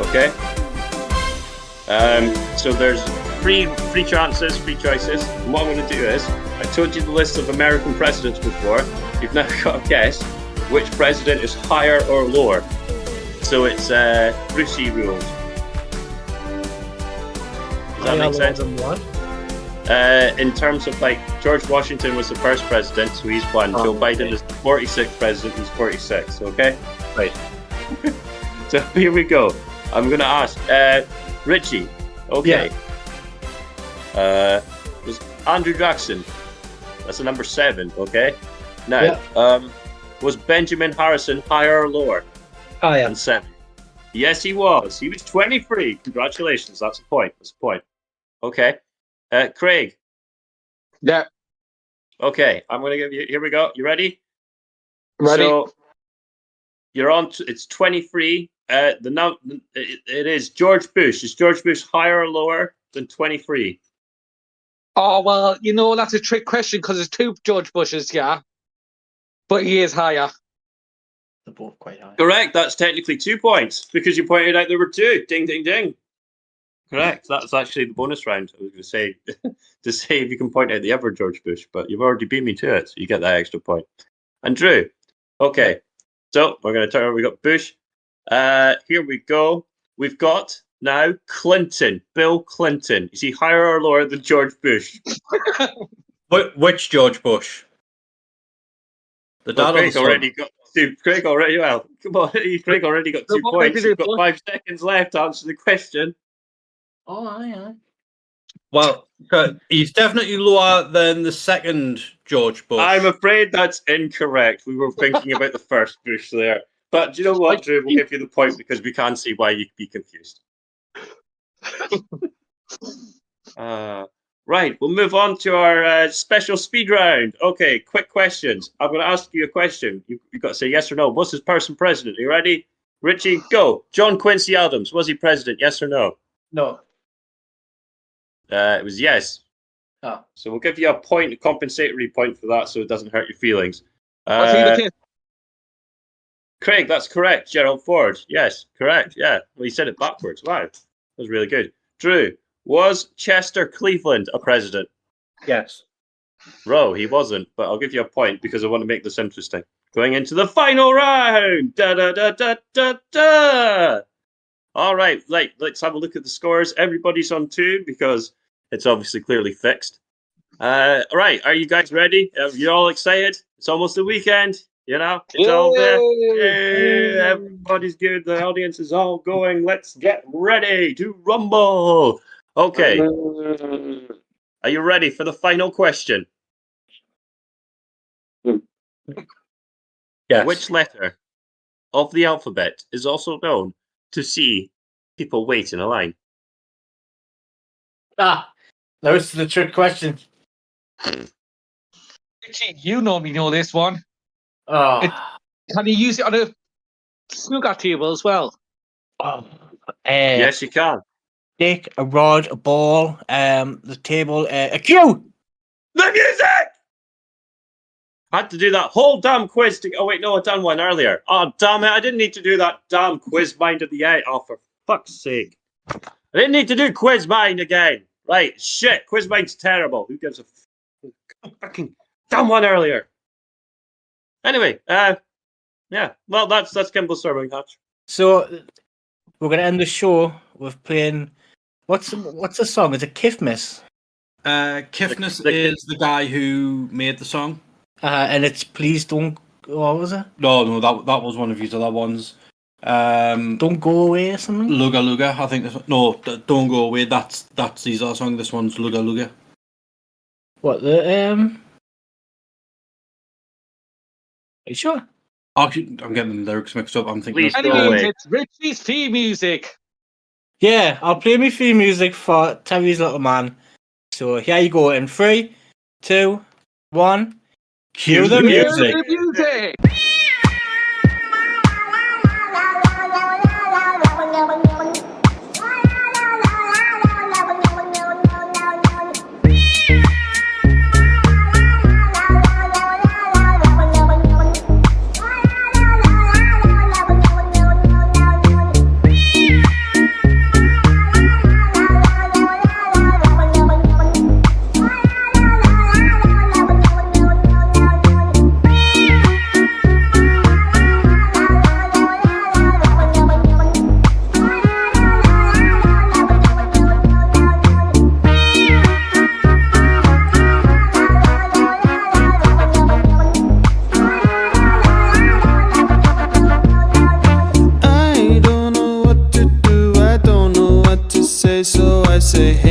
Okay. So there's three chances, 3 choices. And what I'm going to do is, I told you the list of American presidents before. You've now got to guess which president is higher or lower. So it's Richy rules. Does that make sense? In terms of like, George Washington was the first president, so he's 1. Joe Biden is the 46th president, he's 46. Okay. Right. So here we go. I'm going to ask Richy. Okay. Yeah. Was Andrew Jackson? That's a number 7. Okay. Now, was Benjamin Harrison higher or lower? Higher. Than 7. Yes, he was. He was 23. Congratulations. That's a point. Okay. Craig. Yeah. Okay. I'm going to give you. Here we go. You ready? Ready. So you're on. It's 23. It is George Bush. Is George Bush higher or lower than 23? Oh, well, that's a trick question because there's 2 George Bushes, yeah. But he is higher. They're both quite high. Correct. That's technically 2 points because you pointed out there were 2. Ding, ding, ding. Correct. That's actually the bonus round. I was going to say to see if you can point out the other George Bush, but you've already beat me to it, so you get that extra point. And Drew, okay. So we're going to turn over. We got Bush. Here we go. We've got now Clinton, Bill Clinton. Is he higher or lower than George Bush? Which George Bush? The dad Craig or the already got two. Craig already. Well, come on. Craig already got 2 points. You've got 5 seconds left to answer the question. Oh, aye. Well, he's definitely lower than the second George Bush. I'm afraid that's incorrect. We were thinking about the first Bush there. But do you know what, Drew? We'll give you the point because we can't see why you'd be confused. Right, we'll move on to our special speed round. Okay, quick questions. I'm going to ask you a question. You've got to say yes or no. Was this person president? Are you ready? Richie, go. John Quincy Adams, was he president? Yes or no? No. It was yes. Oh. So we'll give you a point, a compensatory point for that, so it doesn't hurt your feelings. Craig, that's correct. Gerald Ford. Yes, correct. Yeah. Well, he said it backwards. Wow. That was really good. Drew, was Chester Cleveland a president? Yes. Bro, he wasn't, but I'll give you a point because I want to make this interesting. Going into the final round. Da da da da da da. All right, let's have a look at the scores. Everybody's on 2 because it's obviously clearly fixed. All right, are you guys ready? Are you all excited? It's almost the weekend, you know? It's all there. Yay, everybody's good. The audience is all going. Let's get ready to rumble. Okay. Are you ready for the final question? Yes. Which letter of the alphabet is also known to see people wait in a line? That was the trick question. Richie, you normally know this one. Oh. Can you use it on a snooker table as well? Yes, you can. Stick, a rod, a ball, the table, a cue! The music! I had to do that whole damn quiz to... Oh, wait, no, I done one earlier. Oh, damn it. I didn't need to do that damn quiz mind at the end. Oh, for fuck's sake. I didn't need to do quiz mind again. Right, shit. Quiz mind's terrible. Who gives a fucking done one earlier? Anyway, yeah. Well, that's Kimball's serving hatch. So, we're going to end the show with playing... What's the song? Is it Kifmis? Kifnis is the guy who made the song. And it's Please Don't... What was it? No, that was one of his other ones. Don't Go Away or something? Luga Luga, I think. Don't Go Away. That's his other song. This one's Luga Luga. What, Are you sure? Actually, I'm getting the lyrics mixed up. I'm thinking... Please. Anyways, it's Richie's theme music. Yeah, I'll play me theme music for Terry's Little Man. So here you go in 3, 2, 1. Cue the music. Cue the music. So I say, hey.